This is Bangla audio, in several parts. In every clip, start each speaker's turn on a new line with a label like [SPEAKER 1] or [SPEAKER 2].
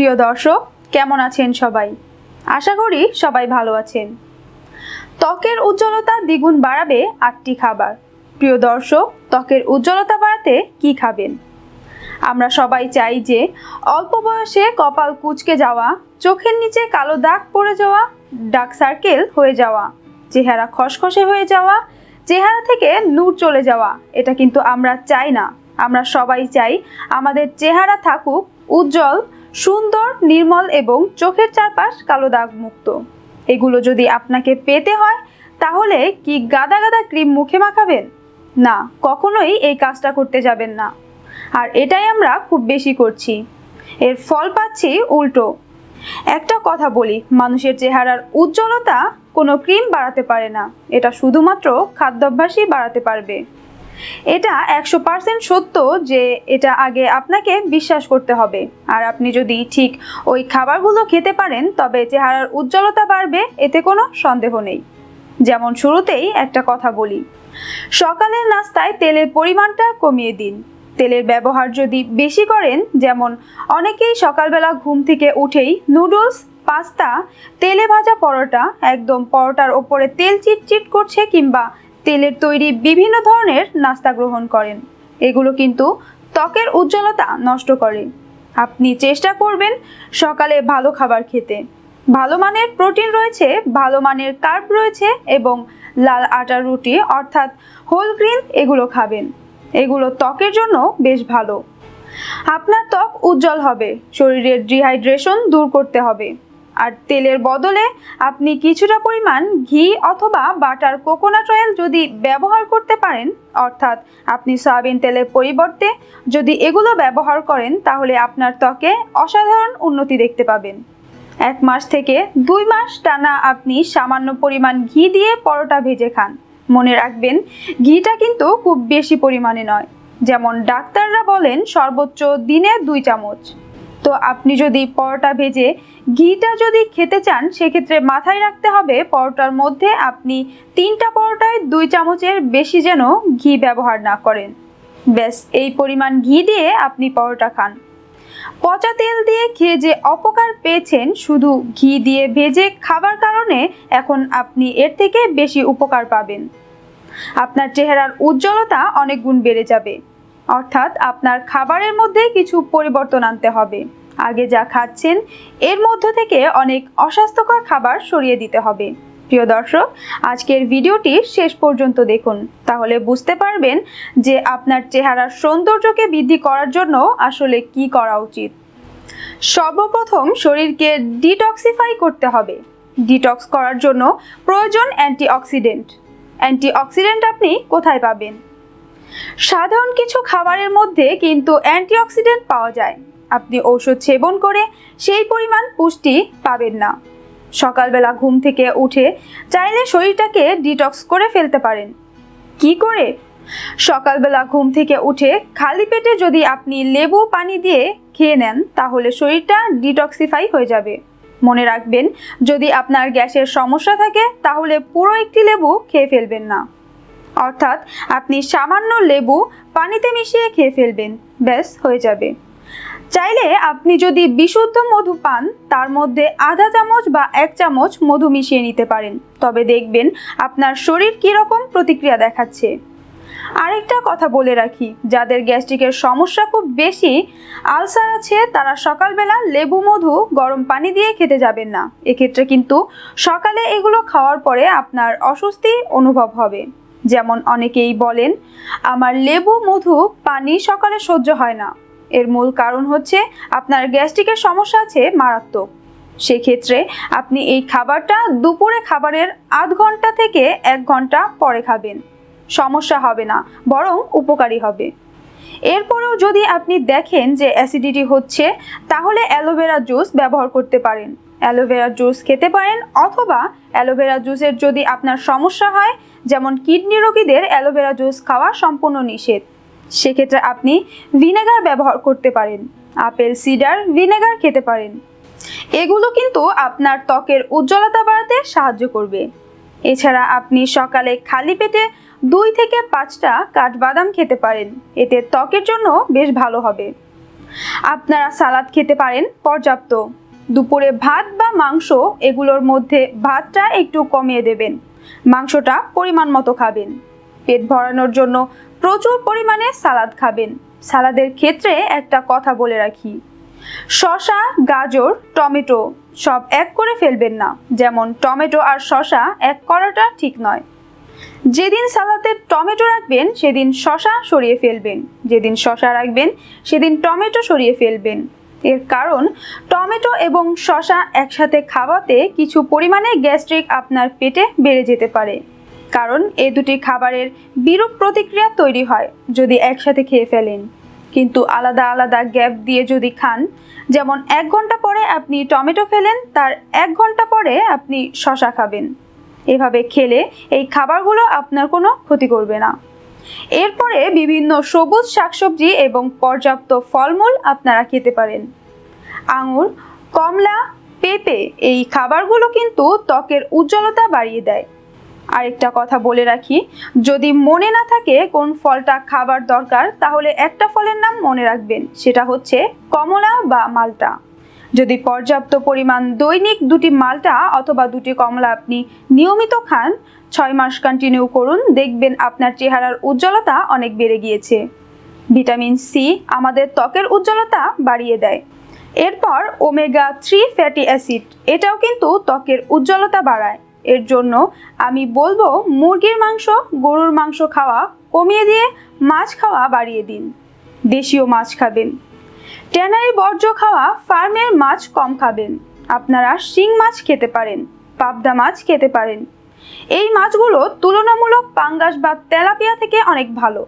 [SPEAKER 1] প্রিয় দর্শক, কেমন আছেন সবাই? আশা করি সবাই ভালো আছেন। ত্বকের উজ্জ্বলতা দ্বিগুণ বাড়াবে 8টি খাবার। প্রিয় দর্শক, ত্বকের উজ্জ্বলতা বাড়াতে কি খাবেন? আমরা সবাই চাই যে অল্প বয়সে কপাল কুঁচকে যাওয়া, চোখের নিচে কালো দাগ পড়ে যাওয়া, ডার্ক সার্কেল হয়ে যাওয়া, চেহারা খসখসে হয়ে যাওয়া, চেহারা থেকে নূর চলে যাওয়া, এটা কিন্তু আমরা চাই না। আমরা সবাই চাই আমাদের চেহারা থাকুক উজ্জ্বল, সুন্দর, নির্মল এবং চোখের চারপাশ কালো দাগ মুক্ত। এগুলো যদি আপনাকে পেতে হয় তাহলে কি গাদা গাদা ক্রিম মুখে মাখাবেন? না, কখনোই এই কাজটা করতে যাবেন না। আর এটাই আমরা খুব বেশি করছি, এর ফল পাচ্ছি উল্টো। একটা কথা বলি, মানুষের চেহারার উজ্জ্বলতা কোনো ক্রিম বাড়াতে পারে না, এটা শুধুমাত্র খাদ্যাভ্যাসই বাড়াতে পারবে। এটা 100% সত্য যে এটা আগে আপনাকে বিশ্বাস করতে হবে। আর আপনি যদি ঠিক ওই খাবারগুলো খেতে পারেন তবে চেহারার উজ্জ্বলতা বাড়বে, এতে কোনো সন্দেহ নেই। যেমন শুরুতেই একটা কথা বলি, সকালের নাস্তায় তেলের পরিমাণটা কমিয়ে দিন। তেলের ব্যবহার যদি বেশি করেন, যেমন অনেকেই সকালবেলা ঘুম থেকে উঠেই নুডলস, পাস্তা, তেলে ভাজা পরোটা, একদম পরোটার ওপরে তেল চিটচিট করছে, কিংবা তেলের তৈরি বিভিন্ন ধরনের নাস্তা গ্রহণ করেন, এগুলো কিন্তু ত্বকের উজ্জ্বলতা নষ্ট করে। আপনি চেষ্টা করবেন সকালে ভালো খাবার খেতে। ভালো মানের প্রোটিন রয়েছে, ভালো মানের কার্ব রয়েছে এবং লাল আটার রুটি অর্থাৎ হোল গ্রিন, এগুলো খাবেন। এগুলো ত্বকের জন্য বেশ ভালো। আপনার ত্বক উজ্জ্বল হবে, শরীরের ডিহাইড্রেশন দূর করতে হবে। আর তেলের বদলে আপনি কিছুটা পরিমাণ ঘি অথবা বাটার কোকোনাট অয়েল যদি ব্যবহার করতে পারেন, অর্থাৎ আপনি সয়াবিন তেলের পরিবর্তে যদি এগুলো ব্যবহার করেন, তাহলে আপনার ত্বকে অসাধারণ উন্নতি দেখতে পাবেন। 1 মাস থেকে 2 মাস টানা আপনি সামান্য পরিমাণ ঘি দিয়ে পরোটা ভেজে খান। মনে রাখবেন, ঘিটা কিন্তু খুব বেশি পরিমাণে নয়। যেমন ডাক্তাররা বলেন সর্বোচ্চ দিনে 2 চামচ। তো আপনি যদি পরোটা ভেজে ঘিটা যদি খেতে চান, সেক্ষেত্রে মাথায় রাখতে হবে পরোটার মধ্যে আপনি 3টা পরোটায় 2 চামচের বেশি যেন ঘি ব্যবহার না করেন। ব্যাস এই পরিমাণ ঘি দিয়ে আপনি পরোটা খান। পচা তেল দিয়ে খেয়ে যে অপকার পেয়েছেন, শুধু ঘি দিয়ে ভেজে খাবার কারণে এখন আপনি এর থেকে বেশি উপকার পাবেন। আপনার চেহারার উজ্জ্বলতা অনেক গুণ বেড়ে যাবে। অর্থাৎ আপনার খাবারের মধ্যে কিছু পরিবর্তন আনতে হবে। আগে যা খাচ্ছেন এর মধ্য থেকে অনেক অস্বাস্থ্যকর খাবার সরিয়ে দিতে হবে। প্রিয় দর্শক, আজকের ভিডিওটি শেষ পর্যন্ত দেখুন, তাহলে বুঝতে পারবেন যে আপনার চেহারার সৌন্দর্যকে বৃদ্ধি করার জন্য আসলে কি করা উচিত। সর্বপ্রথম শরীরকে ডিটক্সিফাই করতে হবে। ডিটক্স করার জন্য প্রয়োজন অ্যান্টিঅক্সিডেন্ট। অ্যান্টিঅক্সিডেন্ট আপনি কোথায় পাবেন? সাধারণ কিছু খাবারের মধ্যে কিন্তু অ্যান্টিঅক্সিডেন্ট পাওয়া যায়। আপনি ঔষধ সেবন করে সেই পরিমাণ পুষ্টি পাবেন না। সকালবেলা ঘুম থেকে উঠে চাইলে শরীরটাকে ডিটক্স করে ফেলতে পারেন। কি করে? সকালবেলা ঘুম থেকে উঠে খালি পেটে যদি আপনি লেবু পানি দিয়ে খেয়ে নেন, তাহলে শরীরটা ডিটক্সিফাই হয়ে যাবে। মনে রাখবেন, যদি আপনার গ্যাসের সমস্যা থাকে তাহলে পুরো একটি লেবু খেয়ে ফেলবেন না। অর্থাৎ আপনি সামান্য লেবু পানিতে মিশিয়ে খেয়ে ফেলবেন, ব্যাস হয়ে যাবে। চাইলে আপনি যদি বিশুদ্ধ মধু পান, তার মধ্যে আধা চামচ বা 1 চামচ মধু মিশিয়ে নিতে পারেন, তবে দেখবেন আপনার শরীর কীরকম প্রতিক্রিয়া দেখাচ্ছে। আরেকটা কথা বলে রাখি, যাদের গ্যাস্ট্রিকের সমস্যা খুব বেশি, আলসার আছে, তারা সকালবেলা লেবু মধু গরম পানি দিয়ে খেতে যাবেন না। এক্ষেত্রে কিন্তু সকালে এগুলো খাওয়ার পরে আপনার অস্বস্তি অনুভব হবে। যেমন অনেকেই বলেন, আমার লেবু মধু পানি সকালে সহ্য হয় না। এর মূল কারণ হচ্ছে আপনার গ্যাস্ট্রিকের সমস্যা আছে মারাত্মক। সেক্ষেত্রে আপনি এই খাবারটা দুপুরে খাবারের আধ ঘন্টা থেকে 1 ঘন্টা পরে খাবেন। সমস্যা হবে না, বরং উপকারী হবে। এরপরেও যদি আপনি দেখেন যে অ্যাসিডিটি হচ্ছে, তাহলে অ্যালোভেরা জুস ব্যবহার করতে পারেন। অ্যালোভেরা জুস খেতে পারেন, অথবা অ্যালোভেরা জুসের যদি আপনার সমস্যা হয়, যেমন কিডনি রোগীদের অ্যালোভেরা জুস খাওয়া সম্পূর্ণ নিষেধ, সেক্ষেত্রে আপনি ভিনেগার ব্যবহার করতে পারেন। আপেল সিডার ভিনেগার খেতে পারেন। এগুলো কিন্তু আপনার ত্বকের উজ্জ্বলতা বাড়াতে সাহায্য করবে। এছাড়া আপনি সকালে খালি পেটে 2 থেকে 5টা কাঠবাদাম খেতে পারেন, এতে ত্বকের জন্য বেশ ভালো হবে। আপনারা সালাদ খেতে পারেন পর্যাপ্ত। দুপুরে ভাত বা মাংস এগুলোর মধ্যে ভাতটা একটু কমিয়ে দেবেন, মাংসটা পরিমাণ মতো খাবেন। পেট ভরানোর জন্য প্রচুর পরিমাণে সালাদ খাবেন। সালাদের ক্ষেত্রে একটা কথা বলে রাখি, শসা, গাজর, টমেটো সব এক করে ফেলবেন না। যেমন টমেটো আর শসা এক করাটা ঠিক নয়। যেদিন সালাদে টমেটো রাখবেন সেদিন শসা সরিয়ে ফেলবেন, যেদিন শসা রাখবেন সেদিন টমেটো সরিয়ে ফেলবেন। এর কারণ টমেটো এবং শসা একসাথে খাওয়াতে কিছু পরিমাণে গ্যাস্ট্রিক আপনার পেটে বেড়ে যেতে পারে, কারণ এই দুটি খাবারের বিরূপ প্রতিক্রিয়া তৈরি হয় যদি একসাথে খেয়ে ফেলেন। কিন্তু আলাদা আলাদা গ্যাপ দিয়ে যদি খান, যেমন 1 ঘন্টা পরে আপনি টমেটো খেলেন, তার 1 ঘন্টা পরে আপনি শসা খাবেন, এভাবে খেলে এই খাবারগুলো আপনার কোনো ক্ষতি করবে না। এরপরে বিভিন্ন সবুজ শাকসবজি এবং পর্যাপ্ত ফলমূল আপনারা খেতে পারেন। আঙুর, কমলা, পেঁপে এই খাবারগুলো কিন্তু ত্বকের উজ্জ্বলতা বাড়িয়ে দেয়। আরেকটা কথা বলে রাখি, যদি মনে না থাকে কোন ফলটা খাবার দরকার, তাহলে একটা ফলের নাম মনে রাখবেন, সেটা হচ্ছে কমলা বা মালটা। যদি পর্যাপ্ত পরিমাণ দৈনিক 2টি মালটা অথবা 2টি কমলা আপনি নিয়মিত খান, 6 মাস কন্টিনিউ করুন, দেখবেন আপনার চেহারার উজ্জ্বলতা অনেক বেড়ে গিয়েছে। ভিটামিন সি আমাদের ত্বকের উজ্জ্বলতা বাড়িয়ে দেয়। এরপর ওমেগা 3 ফ্যাটি অ্যাসিড, এটাও কিন্তু ত্বকের উজ্জ্বলতা বাড়ায়। এর জন্য আমি বলবো মুরগির মাংস, গরুর মাংস খাওয়া কমিয়ে দিয়ে মাছ খাওয়া বাড়িয়ে দিন। দেশীয় মাছ খাবেন। ট্যানারি বর্জ্য খাওয়া ফার্মের মাছ কম খাবেন। আপনারা শিং মাছ খেতে পারেন, পাবদা মাছ খেতে পারেন। এই মাছগুলো তুলনামূলক পাঙ্গাস বা তেলাপিয়া থেকে অনেক ভালো।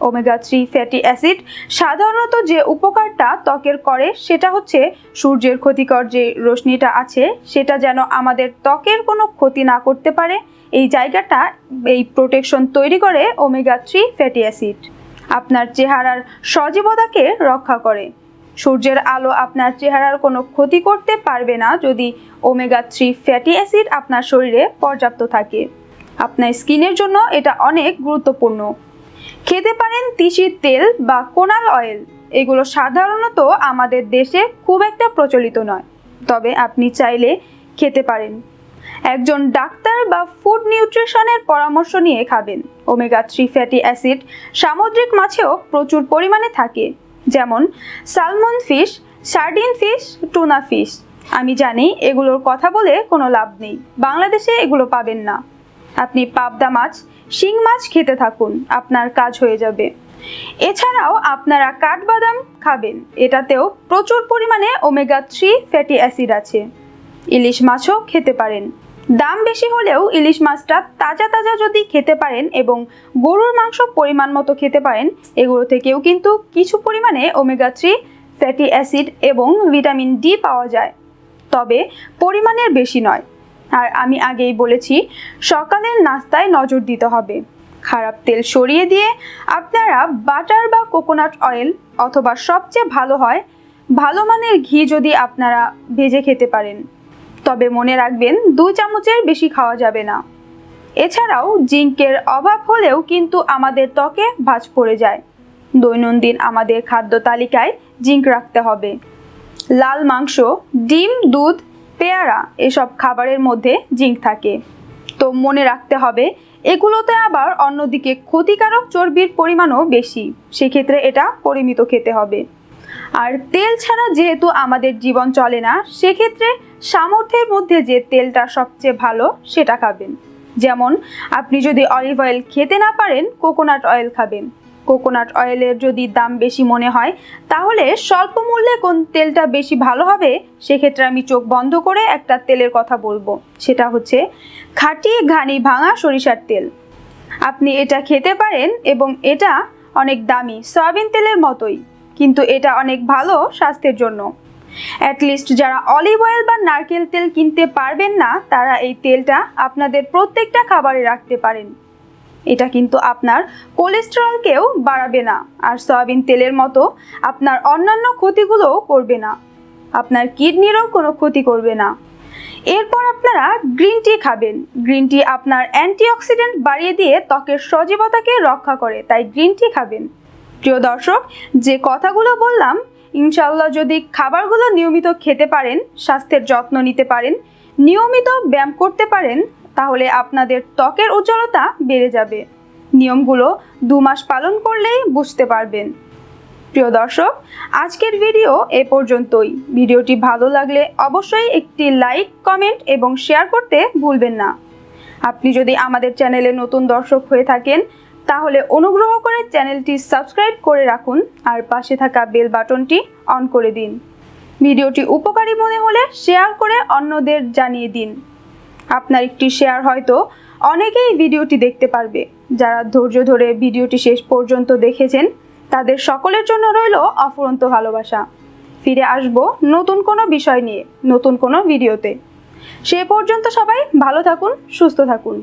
[SPEAKER 1] ওমেগা 3 ফ্যাটি অ্যাসিড সাধারণত যে উপকারটা ত্বকের করে সেটা হচ্ছে সূর্যের ক্ষতিকর যে রশ্মিটা আছে সেটা যেন আমাদের ত্বকের কোনো ক্ষতি না করতে পারে, এই জায়গাটা এই প্রোটেকশন তৈরি করে ওমেগা 3 ফ্যাটি অ্যাসিড। আপনার চেহারার সজীবতাকে রক্ষা করে। সূর্যের আলো আপনার চেহারার কোনো ক্ষতি করতে পারবে না যদি ওমেগা 3 ফ্যাটি অ্যাসিড আপনার শরীরে পর্যাপ্ত থাকে। আপনার স্কিনের জন্য এটা অনেক গুরুত্বপূর্ণ। খেতে পারেন তিসির তেল বা কোনাল অয়েল, এগুলো সাধারণত আমাদের দেশে খুব একটা প্রচলিত নয়, তবে আপনি চাইলে খেতে পারেন। একজন ডাক্তার বা ফুড নিউট্রিশনের পরামর্শ নিয়ে খাবেন। ওমেগা 3 ফ্যাটি অ্যাসিড সামুদ্রিক মাছেও প্রচুর পরিমাণে থাকে, যেমন salmon fish, sardine fish, tuna fish. আমি জানি এগুলোর কথা বলে কোনো লাভ নেই, বাংলাদেশে এগুলো পাবেন না। আপনি পাবদা মাছ, শিং মাছ খেতে থাকুন, আপনার কাজ হয়ে যাবে। এছাড়াও আপনারা কাঠবাদাম খাবেন, এটাতেও প্রচুর পরিমাণে ওমেগা 3 ফ্যাটি অ্যাসিড আছে। ইলিশ মাছও খেতে পারেন। দাম বেশি হলেও ইলিশ মাছটা তাজা তাজা যদি খেতে পারেন এবং গরুর মাংস পরিমাণ মতো খেতে পারেন, এগুলো থেকেও কিন্তু কিছু পরিমাণে ওমেগা 3 ফ্যাটি অ্যাসিড এবং ভিটামিন ডি পাওয়া যায়, তবে পরিমাণের বেশি নয়। আর আমি আগেই বলেছি, সকালের নাস্তায় নজর দিতে হবে। খারাপ তেল সরিয়ে দিয়ে আপনারা বাটার বা কোকোনাট অয়েল অথবা সবচেয়ে ভালো হয় ভালো মানের ঘি যদি আপনারা ভেজে খেতে পারেন, তবে মনে রাখবেন 2 চামচের বেশি খাওয়া যাবে না। এছাড়াও জিঙ্কের অভাব হলেও কিন্তু আমাদের ত্বকে ভাঁজ পড়ে যায়। দৈনন্দিন আমাদের খাদ্য তালিকায় জিঙ্ক রাখতে হবে। লাল মাংস, ডিম, দুধ, পেয়ারা এসব খাবারের মধ্যে জিঙ্ক থাকে, তো মনে রাখতে হবে এগুলোতে আবার অন্যদিকে ক্ষতিকারক চর্বির পরিমাণও বেশি, সেক্ষেত্রে এটা পরিমিত খেতে হবে। আর তেল ছাড়া যেহেতু আমাদের জীবন চলে না, সেক্ষেত্রে সামর্থ্যের মধ্যে যে তেলটা সবচেয়ে ভালো সেটা খাবেন। যেমন আপনি যদি অলিভ অয়েল খেতে না পারেন, কোকোনাট অয়েল খাবেন। কোকোনাট অয়েলের যদি দাম বেশি মনে হয়, তাহলে স্বল্প মূল্যে কোন তেলটা বেশি ভালো হবে, সেক্ষেত্রে আমি চোখ বন্ধ করে একটা তেলের কথা বলবো, সেটা হচ্ছে খাঁটি ঘানি ভাঙা সরিষার তেল। আপনি এটা খেতে পারেন এবং এটা অনেক দামি সয়াবিন তেলের মতোই, কিন্তু এটা অনেক ভালো স্বাস্থ্যের জন্য। অ্যাটলিস্ট যারা অলিভ অয়েল বা নারকেল তেল কিনতে পারবেন না, তারা এই তেলটা আপনাদের প্রত্যেকটা খাবারে রাখতে পারেন। এটা কিন্তু আপনার কোলেস্টেরলকেও বাড়াবে না, আর সয়াবিন তেলের মতো আপনার অন্যান্য ক্ষতিগুলোও করবে না, আপনার কিডনিরও কোনো ক্ষতি করবে না। এরপর আপনারা গ্রিন টি খাবেন। গ্রিন টি আপনার অ্যান্টিঅক্সিডেন্ট বাড়িয়ে দিয়ে ত্বকের সজীবতাকে রক্ষা করে, তাই গ্রিন টি খাবেন। প্রিয় দর্শক, যে কথাগুলো বললাম ইনশাআল্লাহ যদি খাবারগুলো নিয়মিত খেতে পারেন, স্বাস্থ্যের যত্ন নিতে পারেন, নিয়মিত ব্যায়াম করতে পারেন, তাহলে আপনাদের ত্বকের উজ্জ্বলতা বেড়ে যাবে। নিয়মগুলো 2 মাস পালন করলেই বুঝতে পারবেন। প্রিয় দর্শক, আজকের ভিডিও এ পর্যন্তই। ভিডিওটি ভালো লাগলে অবশ্যই একটি লাইক, কমেন্ট এবং শেয়ার করতে ভুলবেন না। আপনি যদি আমাদের চ্যানেলে নতুন দর্শক হয়ে থাকেন তাহলে অনুগ্রহ করে চ্যানেলটি সাবস্ক্রাইব করে রাখুন আর পাশে থাকা বেল বাটনটি অন করে দিন। ভিডিওটি উপকারী মনে হলে শেয়ার করে অন্যদের জানিয়ে দিন। আপনার একটি শেয়ার হয়তো অনেকেই ভিডিওটি দেখতে পারবে। যারা ধৈর্য ধরে ভিডিওটি শেষ পর্যন্ত দেখেছেন তাদের সকলের জন্য রইল অফুরন্ত ভালোবাসা। ফিরে আসব নতুন কোনো বিষয় নিয়ে, নতুন কোনো ভিডিওতে। সে পর্যন্ত সবাই ভালো থাকুন, সুস্থ থাকুন।